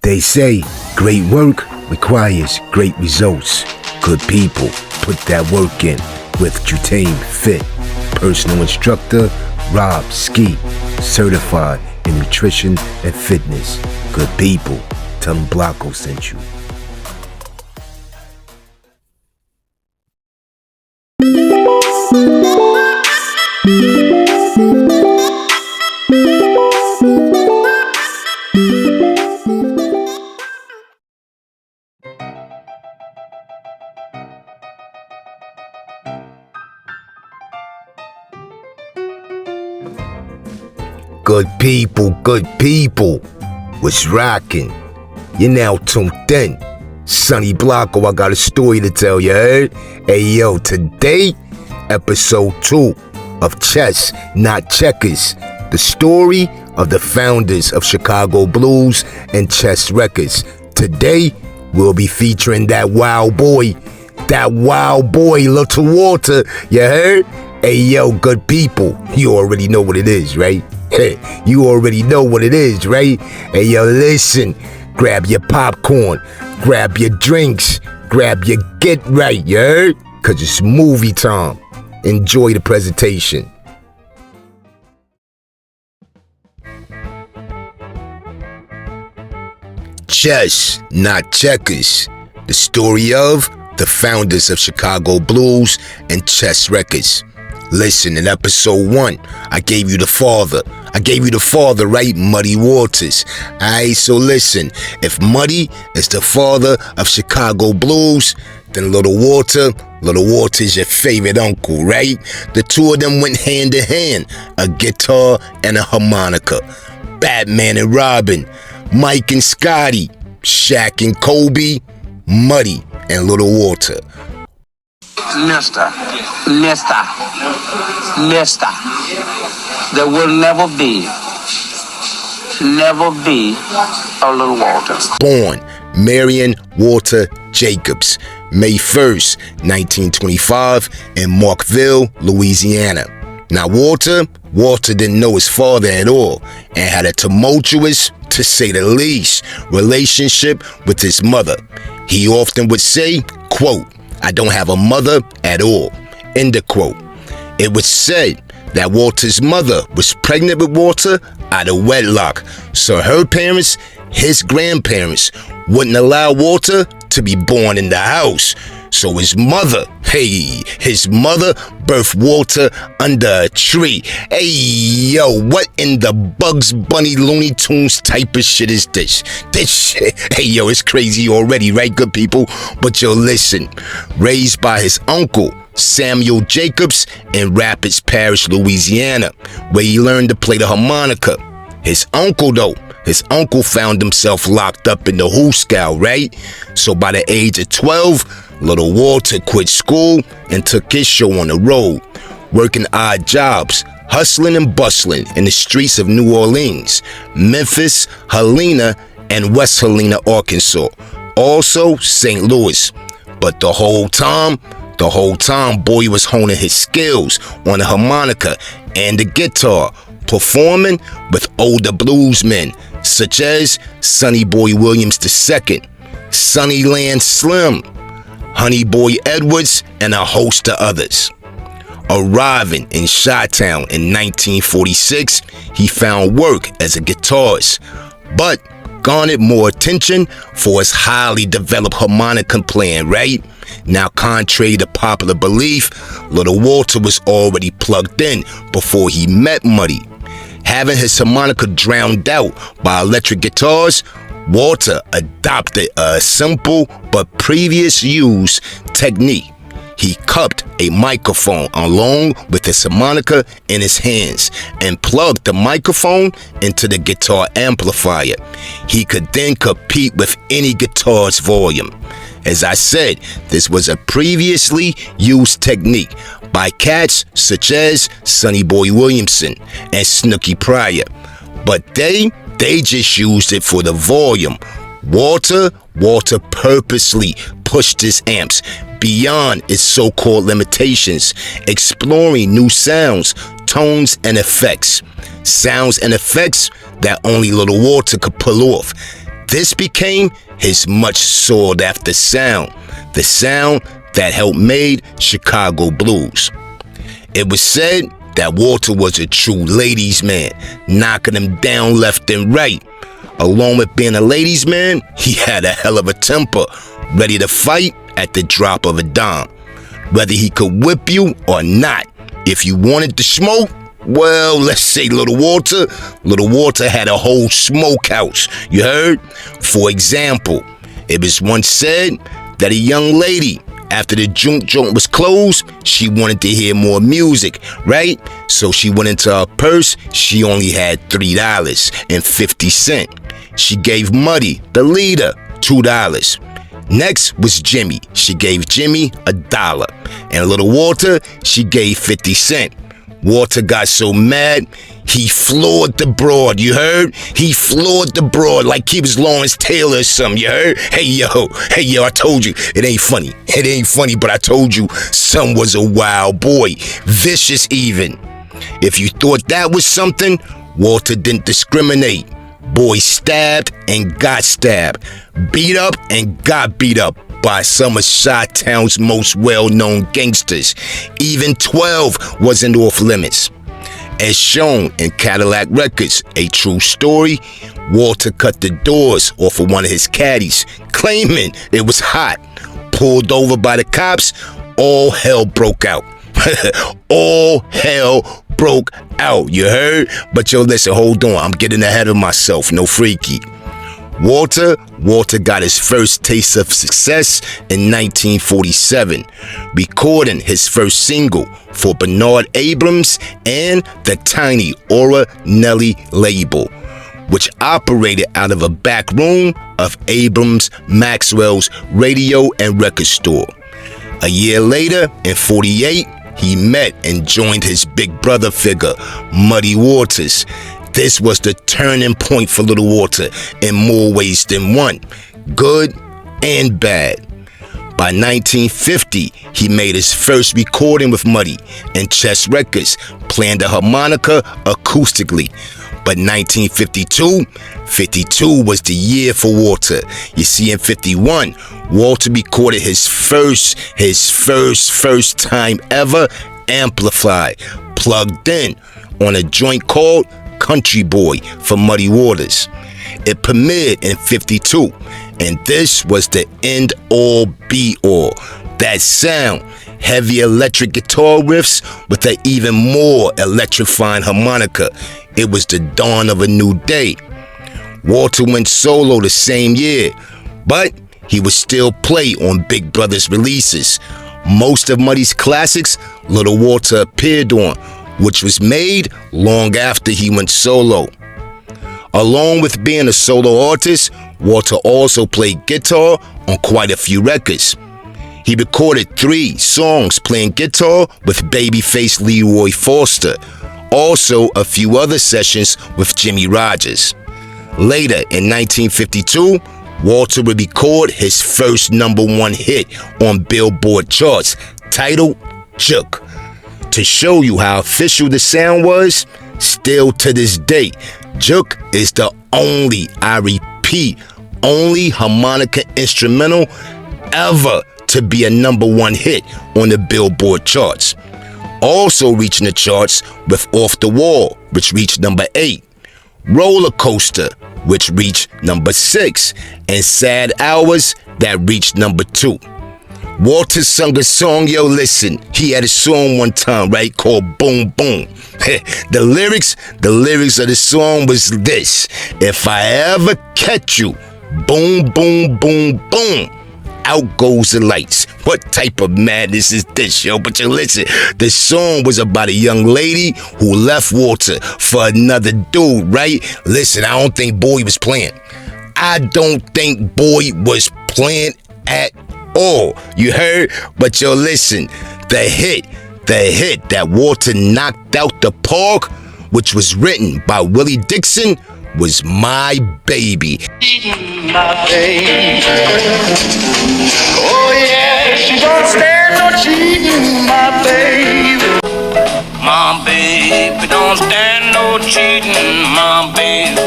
They say great work requires great results. Good people put that work in with Jutame Fit. Personal instructor Rob Ski, certified in nutrition and fitness. Good people, tell them Blanco sent you. Good people, what's rockin'? You're now tuned in. Sonny Blanco, I got a story to tell you, heard? Hey yo, today, episode 2 of Chess Not Checkers, the story of the founders of Chicago Blues and Chess Records. Today, we'll be featuring that wild boy, Little Walter, you heard? Hey yo, good people, you already know what it is, right? You already know what it is, right? Hey, yo, listen. Grab your popcorn. Grab your drinks. Grab your get right, you heard? Because it's movie time. Enjoy the presentation. Chess, Not Checkers. The story of the founders of Chicago Blues and Chess Records. Listen, in episode 1, I gave you the father, right? Muddy Waters. Alright, so listen, if Muddy is the father of Chicago Blues, then Little Walter's your favorite uncle, right? The two of them went hand in hand, a guitar and a harmonica. Batman and Robin, Mike and Scotty, Shaq and Kobe, Muddy and Little Walter. Mister, there will never be a Little Walter. Born Marion Walter Jacobs, May 1st, 1925, in Markville, Louisiana. Now Walter didn't know his father at all and had a tumultuous, to say the least, relationship with his mother. He often would say, quote, "I don't have a mother at all," end of quote. It was said that Walter's mother was pregnant with Walter out of wedlock, so her parents, his grandparents, wouldn't allow Walter to be born in the house. So his mother birthed Walter under a tree. Hey, yo, what in the Bugs Bunny Looney Tunes type of shit is this? This shit, hey, yo, it's crazy already, right, good people? But yo, listen, raised by his uncle, Samuel Jacobs, in Rapids Parish, Louisiana, where he learned to play the harmonica. His uncle found himself locked up in the hoosgow, right? So by the age of 12, Little Walter quit school and took his show on the road, working odd jobs, hustling and bustling in the streets of New Orleans, Memphis, Helena, and West Helena, Arkansas. Also St. Louis. But the whole time, boy was honing his skills on the harmonica and the guitar, performing with older bluesmen such as Sonny Boy Williams II, Sunnyland Slim, Honey Boy Edwards, and a host of others. Arriving in Chi-Town in 1946, he found work as a guitarist, but garnered more attention for his highly developed harmonica playing, right? Now, contrary to popular belief, Little Walter was already plugged in before he met Muddy. Having his harmonica drowned out by electric guitars, Walter adopted a simple but previous used technique. He cupped a microphone along with his harmonica in his hands and plugged the microphone into the guitar amplifier. He could then compete with any guitar's volume. As I said, this was a previously used technique by cats such as Sonny Boy Williamson and Snooky Pryor, but they just used it for the volume. Walter purposely pushed his amps beyond its so-called limitations, exploring new sounds, tones, and effects. Sounds and effects that only Little Walter could pull off. This became his much sought after sound, the sound that helped made Chicago blues. It was said that Walter was a true ladies' man, knocking them down left and right. Along with being a ladies' man, he had a hell of a temper, ready to fight at the drop of a dime. Whether he could whip you or not, if you wanted to smoke, well, let's say Little Walter had a whole smokehouse, you heard? For example, it was once said that a young lady, after the joint was closed, she wanted to hear more music, right? So she went into her purse. She only had $3.50. She gave Muddy, the leader, $2. Next was Jimmy. She gave Jimmy $1. And Little Walter, she gave 50 cents. Walter got so mad, he floored the broad, you heard? He floored the broad like he was Lawrence Taylor or something, you heard? Hey yo, I told you, it ain't funny. It ain't funny, but I told you, son was a wild boy, vicious even. If you thought that was something, Walter didn't discriminate. Boy stabbed and got stabbed, beat up and got beat up by some of Chi-Town's most well-known gangsters. Even 12 wasn't off limits. As shown in Cadillac Records, a true story, Walter cut the doors off of one of his caddies, claiming it was hot. Pulled over by the cops, all hell broke out. All hell broke out, you heard? But yo, listen, hold on, I'm getting ahead of myself, no freaky. Walter got his first taste of success in 1947, recording his first single for Bernard Abrams and the tiny Aura Nelly label, which operated out of a back room of Abrams Maxwell's radio and record store. A year later, in 48, he met and joined his big brother figure, Muddy Waters. This was the turning point for Little Walter in more ways than one, good and bad. By 1950, he made his first recording with Muddy and Chess Records, playing the harmonica acoustically. But 1952 was the year for Walter. You see, in 51, Walter recorded his first time ever amplified, plugged in, on a joint called Country Boy for Muddy Waters. It premiered in 52, and this was the end all be all. That sound, heavy electric guitar riffs with an even more electrifying harmonica. It was the dawn of a new day. Walter went solo the same year, but he would still play on Big Brother's releases. Most of Muddy's classics, Little Walter appeared on, which was made long after he went solo. Along with being a solo artist, Walter also played guitar on quite a few records. He recorded 3 songs playing guitar with babyface Leroy Foster, also a few other sessions with Jimmy Rogers. Later in 1952, Walter would record his first #1 hit on Billboard charts, titled Juke. To show you how official the sound was, still to this day, Juke is the only, I repeat, only harmonica instrumental ever to be a #1 hit on the Billboard charts. Also reaching the charts with Off the Wall, which reached #8, Roller Coaster, which reached #6, and Sad Hours, that reached #2. Walter sung a song, yo, listen, he had a song one time, right, called Boom Boom. The lyrics of the song was this: if I ever catch you, boom, boom, boom, boom, out goes the lights. What type of madness is this, yo? But you listen, the song was about a young lady who left Walter for another dude, right? Listen, I don't think Boy was playing. I don't think Boy was playing at all. You heard? But yo, listen, the hit that Walter knocked out the park, which was written by Willie Dixon, was My Baby. My baby. Oh yeah, she don't stand no cheating, my baby. My baby don't stand no cheating, my baby.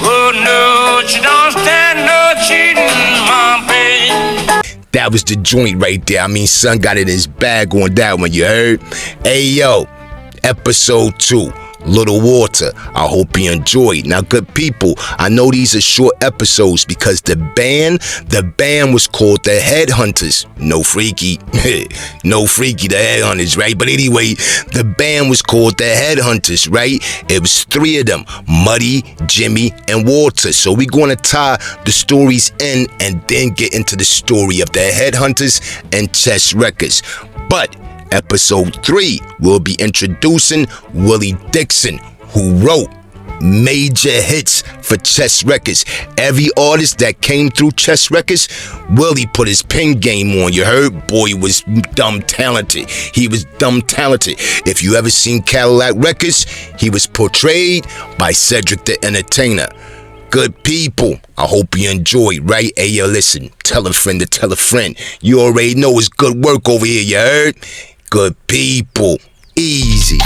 Oh that was the joint right there. I mean, son got it in his bag on that one, you heard? Hey, yo, episode 2. Little Walter. I hope you enjoyed. Now, good people, I know these are short episodes because the band was called the Headhunters. No freaky, no freaky, the Headhunters, right? But anyway, the band was called the Headhunters, right? It was 3 of them, Muddy, Jimmy, and Walter. So we're going to tie the stories in and then get into the story of the Headhunters and Chess Records. But episode 3, we'll be introducing Willie Dixon, who wrote major hits for Chess Records. Every artist that came through Chess Records, Willie put his pen game on, you heard? Boy was dumb talented. He was dumb talented. If you ever seen Cadillac Records, he was portrayed by Cedric the Entertainer. Good people, I hope you enjoyed, right? Hey, yo, listen, tell a friend to tell a friend. You already know it's good work over here, you heard? Good people, easy.